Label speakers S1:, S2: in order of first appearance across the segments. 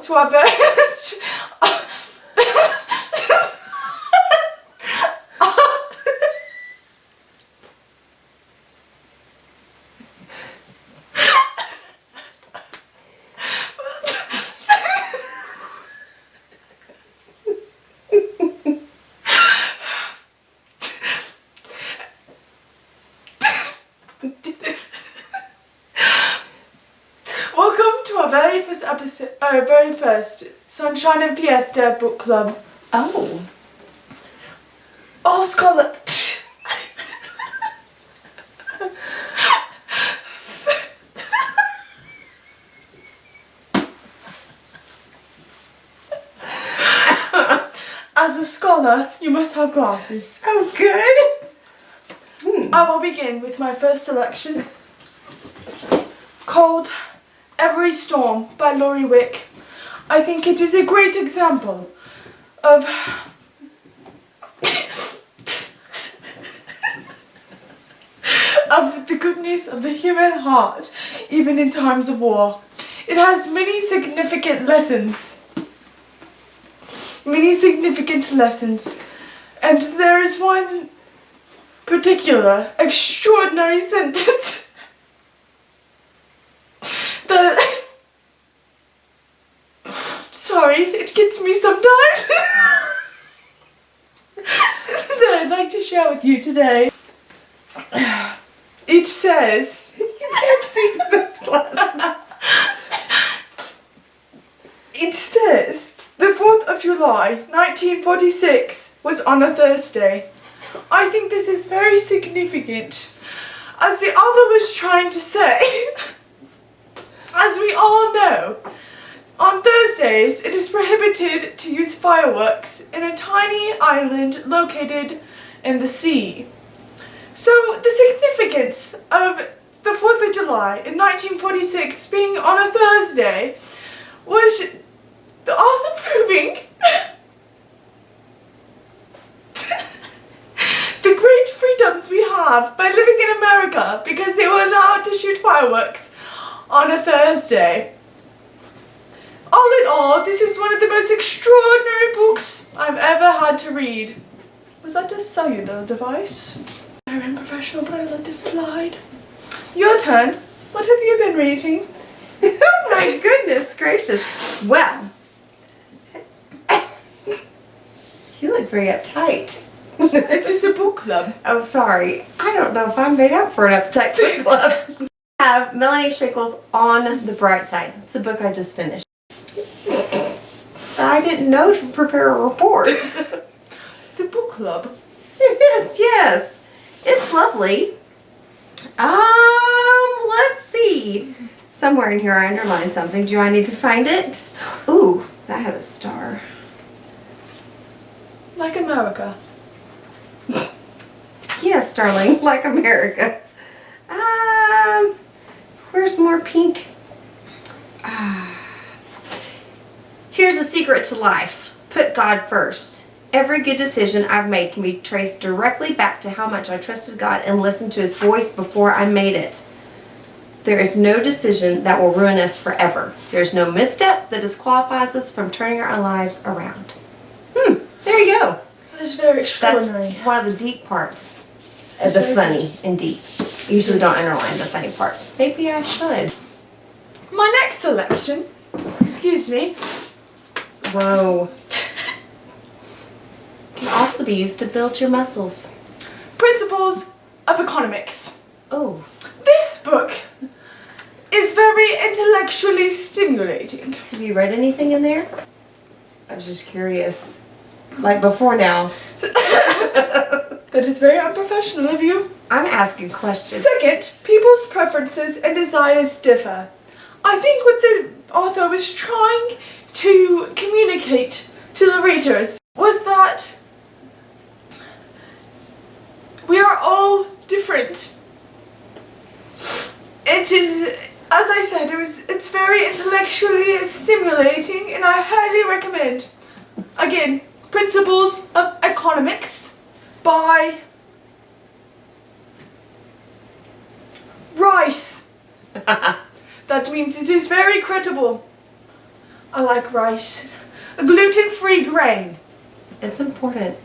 S1: to our very Welcome to our very first episode, very first Sunshine and Fiesta book club.
S2: Oh.
S1: All scholar. As a scholar, you must have glasses.
S2: Oh, good.
S1: I will begin with my first selection, called Every Storm by Laurie Wick. I think it is a great example of the goodness of the human heart, even in times of war. It has many significant lessons. And there is one particular extraordinary sentence that sorry, it gets me sometimes that I'd like to share with you today. It says
S2: You can't see this glass.
S1: It says the 4th of July 1946 was on a Thursday. I think this is very significant, as the author was trying to say, as we all know, on Thursdays it is prohibited to use fireworks in a tiny island located in the sea. So the significance of the 4th of July in 1946 being on a Thursday was the author proving the great freedoms we have by living in America because they were allowed to shoot fireworks on a Thursday. All in all, this is one of the most extraordinary books I've ever had to read. Was that a cellular device? Very unprofessional, but I let this slide. Your turn. What have you been reading?
S2: Oh my goodness gracious. Well, you look very uptight.
S1: It's just a book club.
S2: Oh, sorry. I don't know if I'm made up for an uptight book club. I have Melanie Giggles On the Bright Side. It's the book I just finished. I didn't know to prepare a report.
S1: It's a book club.
S2: Yes. It's lovely. Let's see. Somewhere in here I underlined something. Do I need to find it? Ooh, that had a star.
S1: Like America.
S2: Yes, darling, like America. Where's more pink? Here's a secret to life. Put God first. Every good decision I've made can be traced directly back to how much I trusted God and listened to His voice before I made it. There is no decision that will ruin us forever. There is no misstep that disqualifies us from turning our lives around. There you go.
S1: That's very extraordinary.
S2: That's one of the deep parts of the funny and deep. I usually don't underline the funny parts. Maybe I should.
S1: My next selection, excuse me,
S2: Whoa. Can also be used to build your muscles.
S1: Principles of Economics.
S2: Oh.
S1: This book is very intellectually stimulating.
S2: Have you read anything in there? I was just curious. Like before now.
S1: That is very unprofessional of you.
S2: I'm asking questions.
S1: Second, people's preferences and desires differ. I think what the author was trying to communicate to the readers was that we are all different. It is, as I said, it's very intellectually stimulating, and I highly recommend. Again, Principles of Economics by Rice. That means it is very credible. I like rice. A gluten-free grain.
S2: It's important.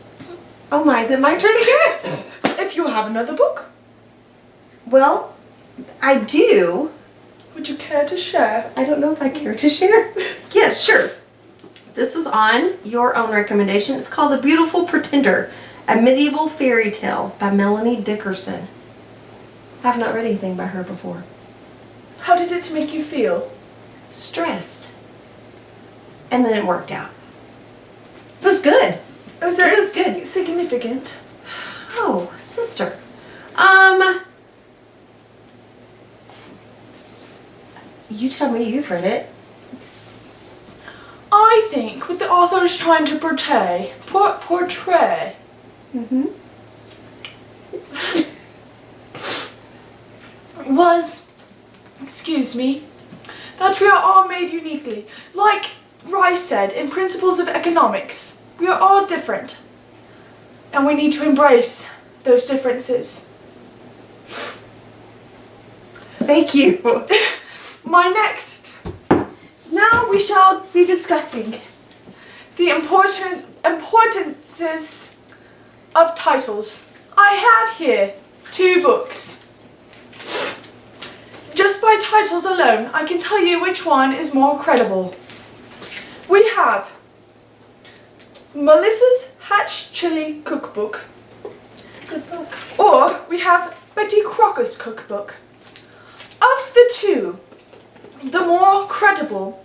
S2: Oh my, is it my turn again?
S1: If you have another book,
S2: Well, I do.
S1: would you care to share?
S2: I don't know if I care to share. Yes, sure. This was on your own recommendation. It's called The Beautiful Pretender, a medieval fairy tale by Melanie Dickerson. I have not read anything by her before.
S1: How did it make you feel?
S2: Stressed. And then it worked out. It was good.
S1: Was
S2: It was good.
S1: it significant?
S2: Oh, sister. You tell me you've read it.
S1: I think what the author is trying to portray
S2: Mm-hmm.
S1: was, excuse me, that we are all made uniquely. Like Rice said in Principles of Economics, we are all different. And we need to embrace those differences.
S2: Thank you.
S1: Now we shall be discussing the importances of titles. I have here 2 books. Just by titles alone, I can tell you which one is more credible. We have Melissa's Hatch Chili Cookbook,
S2: It's a good book.
S1: or we have Betty Crocker's Cookbook. Of the 2, the more credible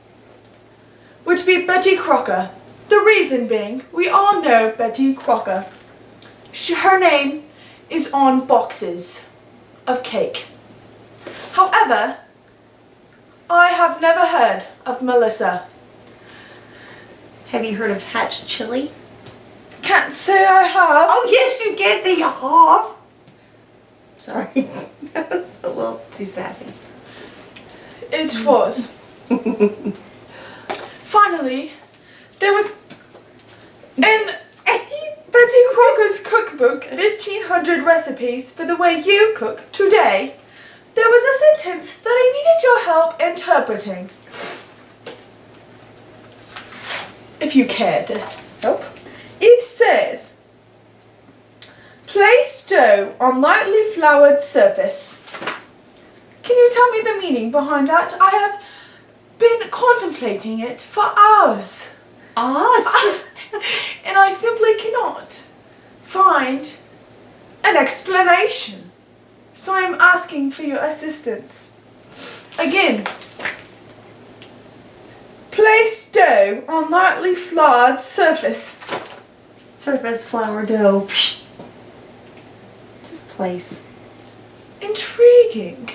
S1: would be Betty Crocker. The reason being, we all know Betty Crocker. Her name is on boxes of cake. However, I have never heard of Melissa.
S2: Have you heard of Hatch Chili?
S1: Can't say I have.
S2: Oh, yes, you can say off. Sorry. That was a little too sassy.
S1: It was. Finally, there was in Betty Crocker's cookbook, 1500 recipes for the way you cook today. There was a sentence that I needed your help interpreting. If you cared to help. It says, place dough on lightly floured surface. Can you tell me the meaning behind that? I have been contemplating it for hours.
S2: Awesome.
S1: And I simply cannot find an explanation. So I'm asking for your assistance. Again, place dough on lightly floured surface.
S2: Surface flour dough. Just place.
S1: Intriguing.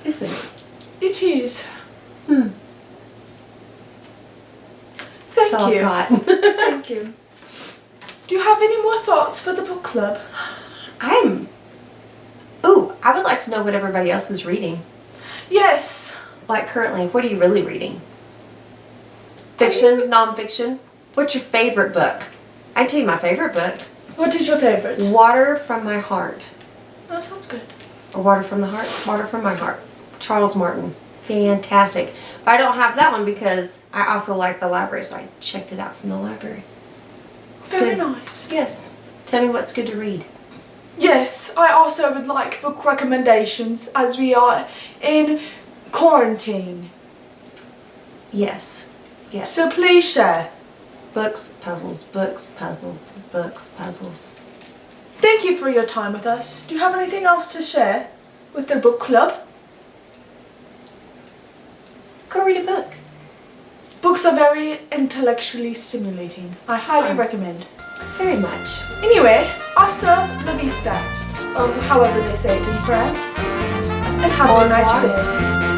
S2: Isn't it?
S1: It is.
S2: Hmm.
S1: Thank
S2: That's all
S1: you.
S2: I've got.
S1: Thank you. Do you have any more thoughts for the book club?
S2: Ooh, I would like to know what everybody else is reading.
S1: Yes.
S2: Like currently, what are you really reading? Fiction, non-fiction? What's your favorite book? I can tell you my favorite book.
S1: What is your favorite?
S2: Water from My Heart.
S1: That sounds good.
S2: Or Water from the Heart? Water from My Heart. Charles Martin. Fantastic. But I don't have that one because I also like the library, so I checked it out from the library. It's
S1: Very
S2: good.
S1: nice.
S2: Yes. Tell me what's good to read.
S1: Yes, I also would like book recommendations as we are in quarantine.
S2: Yes. Yes.
S1: So please share.
S2: Books, puzzles, books, puzzles, books, puzzles.
S1: Thank you for your time with us. Do you have anything else to share with the book club?
S2: Go read a book.
S1: Books are very intellectually stimulating. I highly recommend.
S2: Very much.
S1: Anyway, hasta la vista, or however they say it in France, and have a nice day.